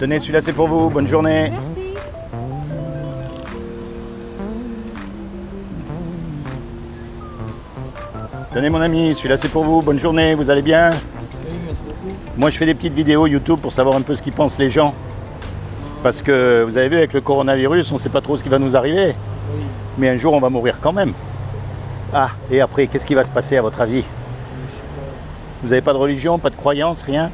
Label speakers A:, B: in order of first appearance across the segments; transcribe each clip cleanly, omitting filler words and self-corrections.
A: Tenez, celui-là c'est pour vous, bonne journée.
B: Merci.
A: Tenez mon ami, celui-là c'est pour vous, bonne journée, vous allez bien?
C: Oui, merci beaucoup.
A: Moi je fais des petites vidéos YouTube pour savoir un peu ce qu'ils pensent les gens. Parce que vous avez vu avec le coronavirus, on ne sait pas trop ce qui va nous arriver.
C: Oui,
A: Mais un jour on va mourir quand même. Ah, et après, qu'est-ce qui va se passer à votre avis?
C: je sais pas.
A: Vous n'avez pas de religion, pas de croyance, rien?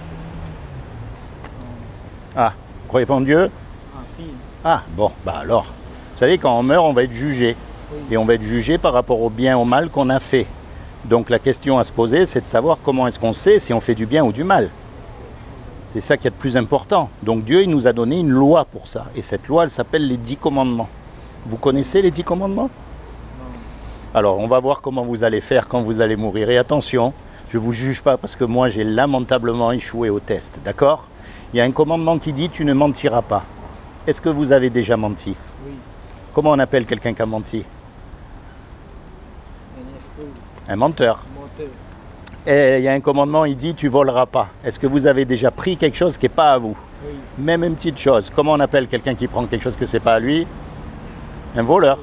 A: Ah, vous croyez pas en Dieu?
C: Ah, si.
A: Ah, bon, bah alors. Vous savez, quand on meurt, on va être jugé.
C: Oui.
A: Et on va être jugé par rapport au bien ou au mal qu'on a fait. Donc la question à se poser, c'est de savoir comment est-ce qu'on sait si on fait du bien ou du mal. C'est ça qui est le plus important. Donc Dieu, il nous a donné une loi pour ça. Et cette loi, elle s'appelle les 10 commandements. Vous connaissez les 10 commandements?
C: Non.
A: Alors, on va voir comment vous allez faire quand vous allez mourir. Et attention, je ne vous juge pas parce que moi, j'ai lamentablement échoué au test. D'accord? Il y a un commandement qui dit « Tu ne mentiras pas ». Est-ce que vous avez déjà menti?
C: Oui.
A: Comment on appelle quelqu'un qui a menti? Un menteur.
C: Menteur.
A: Et il y a un commandement, il dit « Tu voleras pas ». Est-ce que vous avez déjà pris quelque chose qui n'est pas à vous?
C: Oui.
A: Même une petite chose. Comment on appelle quelqu'un qui prend quelque chose que ce n'est pas à lui? Un voleur.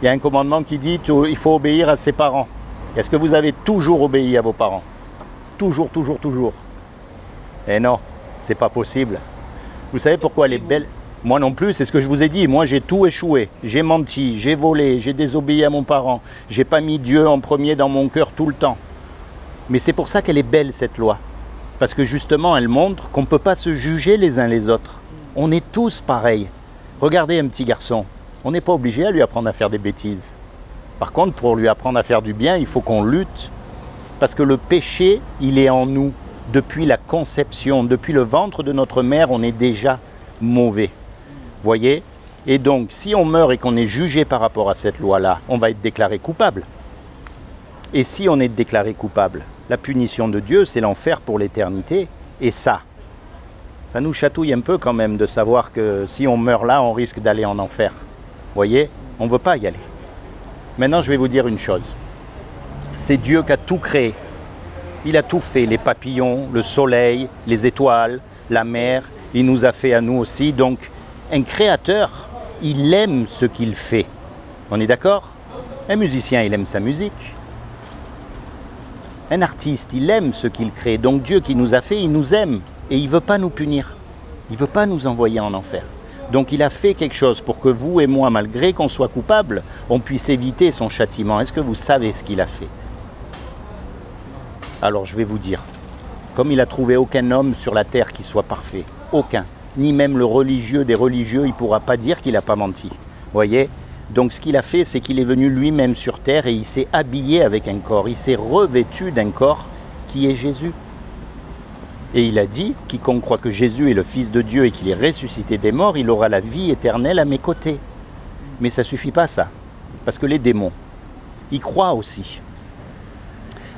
A: Il y a un commandement qui dit il faut obéir à ses parents. Est-ce que vous avez toujours obéi à vos parents? Toujours, toujours, toujours. Eh non, c'est pas possible. Vous savez pourquoi les belles... Moi non plus, c'est ce que je vous ai dit. Moi, j'ai tout échoué. J'ai menti, j'ai volé, j'ai désobéi à mon parent. J'ai pas mis Dieu en premier dans mon cœur tout le temps. Mais c'est pour ça qu'elle est belle, cette loi. Parce que justement, elle montre qu'on ne peut pas se juger les uns les autres. On est tous pareils. Regardez un petit garçon. On n'est pas obligé à lui apprendre à faire des bêtises. Par contre, pour lui apprendre à faire du bien, il faut qu'on lutte. Parce que le péché, il est en nous. Depuis la conception, depuis le ventre de notre mère, on est déjà mauvais. Voyez? Et donc, si on meurt et qu'on est jugé par rapport à cette loi-là, on va être déclaré coupable. Et si on est déclaré coupable, la punition de Dieu, c'est l'enfer pour l'éternité. Et ça nous chatouille un peu quand même de savoir que si on meurt là, on risque d'aller en enfer. Voyez? On ne veut pas y aller. Maintenant, je vais vous dire une chose. C'est Dieu qui a tout créé. Il a tout fait, les papillons, le soleil, les étoiles, la mer. Il nous a fait à nous aussi. Donc, un créateur, il aime ce qu'il fait. On est d'accord? Un musicien, il aime sa musique. Un artiste, il aime ce qu'il crée. Donc Dieu qui nous a fait, il nous aime. Et il ne veut pas nous punir. Il ne veut pas nous envoyer en enfer. Donc il a fait quelque chose pour que vous et moi, malgré qu'on soit coupables, on puisse éviter son châtiment. Est-ce que vous savez ce qu'il a fait? Alors je vais vous dire. Comme il n'a trouvé aucun homme sur la terre qui soit parfait. Aucun. Ni même le religieux des religieux, il ne pourra pas dire qu'il n'a pas menti. Voyez? Donc ce qu'il a fait, c'est qu'il est venu lui-même sur terre et il s'est habillé avec un corps. Il s'est revêtu d'un corps qui est Jésus. Et il a dit, quiconque croit que Jésus est le Fils de Dieu et qu'il est ressuscité des morts, il aura la vie éternelle à mes côtés. Mais ça ne suffit pas ça. Parce que les démons, ils croient aussi.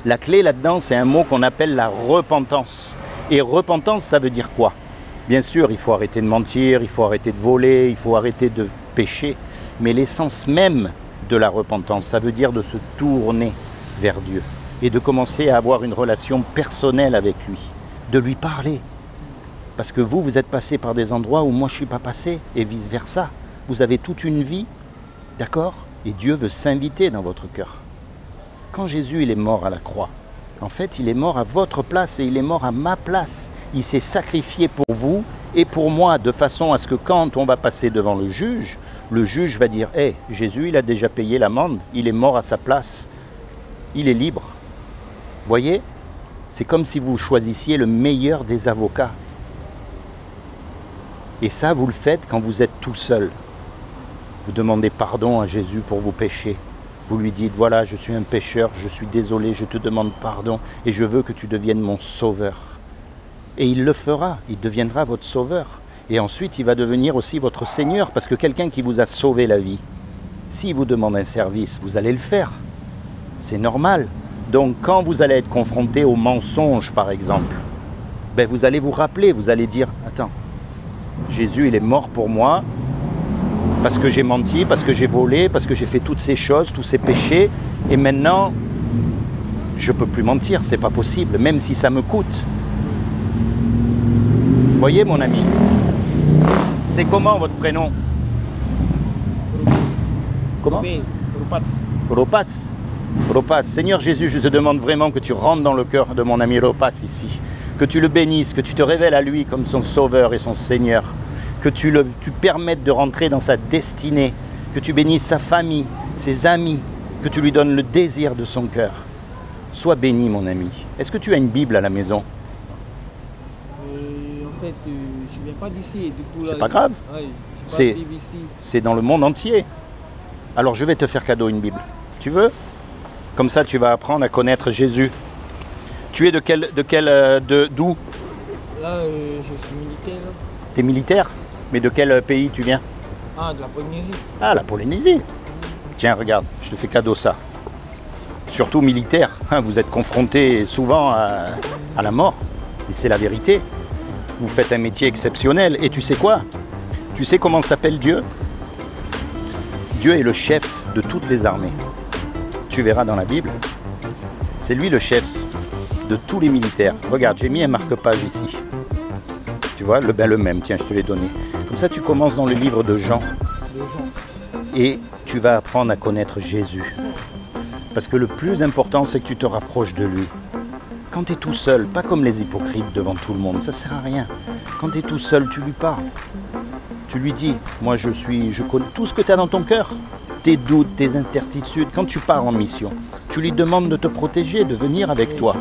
A: La clé là-dedans, c'est un mot qu'on appelle la repentance. Et repentance, ça veut dire quoi? Bien sûr, il faut arrêter de mentir, il faut arrêter de voler, il faut arrêter de pécher. Mais l'essence même de la repentance, ça veut dire de se tourner vers Dieu et de commencer à avoir une relation personnelle avec lui, de lui parler. Parce que vous êtes passé par des endroits où moi je ne suis pas passé et vice-versa. Vous avez toute une vie, d'accord? Et Dieu veut s'inviter dans votre cœur. Quand Jésus il est mort à la croix, en fait il est mort à votre place et il est mort à ma place. Il s'est sacrifié pour vous et pour moi de façon à ce que quand on va passer devant le juge va dire « Hey, Jésus, il a déjà payé l'amende, il est mort à sa place, il est libre. » Voyez? C'est comme si vous choisissiez le meilleur des avocats. Et ça, vous le faites quand vous êtes tout seul. Vous demandez pardon à Jésus pour vos péchés. Vous lui dites « Voilà, je suis un pécheur, je suis désolé, je te demande pardon et je veux que tu deviennes mon sauveur. » Et il le fera, il deviendra votre sauveur. Et ensuite, il va devenir aussi votre Seigneur, parce que quelqu'un qui vous a sauvé la vie, s'il vous demande un service, vous allez le faire. C'est normal. Donc, quand vous allez être confronté au mensonge, par exemple, ben, vous allez vous rappeler, vous allez dire, attends, Jésus, il est mort pour moi, parce que j'ai menti, parce que j'ai volé, parce que j'ai fait toutes ces choses, tous ces péchés, et maintenant, je ne peux plus mentir, c'est pas possible, même si ça me coûte. Voyez mon ami, c'est comment votre prénom? Comment? Ropas. Ropas. Seigneur Jésus, je te demande vraiment que tu rentres dans le cœur de mon ami Ropas ici. Que tu le bénisses, que tu te révèles à lui comme son sauveur et son Seigneur. Que tu permettes de rentrer dans sa destinée. Que tu bénisses sa famille, ses amis. Que tu lui donnes le désir de son cœur. Sois béni mon ami. Est-ce que tu as une Bible à la maison?
C: En fait, je ne viens pas d'ici. Du coup,
A: c'est pas grave.
C: Ouais,
A: c'est dans le monde entier. Alors je vais te faire cadeau une Bible. Tu veux? Comme ça, tu vas apprendre à connaître Jésus. Tu es d'où?
C: Là, je suis militaire.
A: Tu es militaire? Mais de quel pays tu viens?
C: Ah, de la Polynésie.
A: Ah, la Polynésie. Tiens, regarde, je te fais cadeau ça. Surtout militaire, hein, vous êtes confrontés souvent à la mort. Et c'est la vérité. Vous faites un métier exceptionnel. Et tu sais quoi? Tu sais comment s'appelle Dieu? Dieu est le chef de toutes les armées. Tu verras dans la Bible. C'est lui le chef de tous les militaires. Regarde, j'ai mis un marque-page ici. Tu vois, le même, tiens, je te l'ai donné. Comme ça, tu commences dans le livre de Jean. Et tu vas apprendre à connaître Jésus. Parce que le plus important, c'est que tu te rapproches de lui. Quand tu es tout seul, pas comme les hypocrites devant tout le monde, ça ne sert à rien. Quand tu es tout seul, tu lui parles. Tu lui dis, moi je connais tout ce que tu as dans ton cœur. Tes doutes, tes incertitudes. Quand tu pars en mission, tu lui demandes de te protéger, de venir avec toi.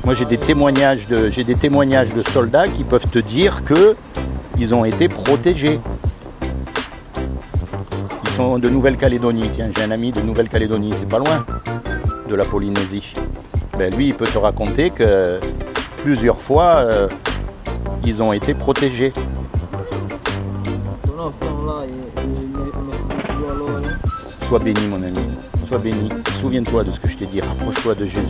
A: Moi j'ai des témoignages de soldats qui peuvent te dire qu'ils ont été protégés. Ils sont de Nouvelle-Calédonie. Tiens, j'ai un ami de Nouvelle-Calédonie, c'est pas loin de la Polynésie. Ben, lui, il peut te raconter que plusieurs fois, ils ont été protégés. Sois béni, mon ami. Sois béni. Souviens-toi de ce que je t'ai dit. Rapproche-toi de Jésus.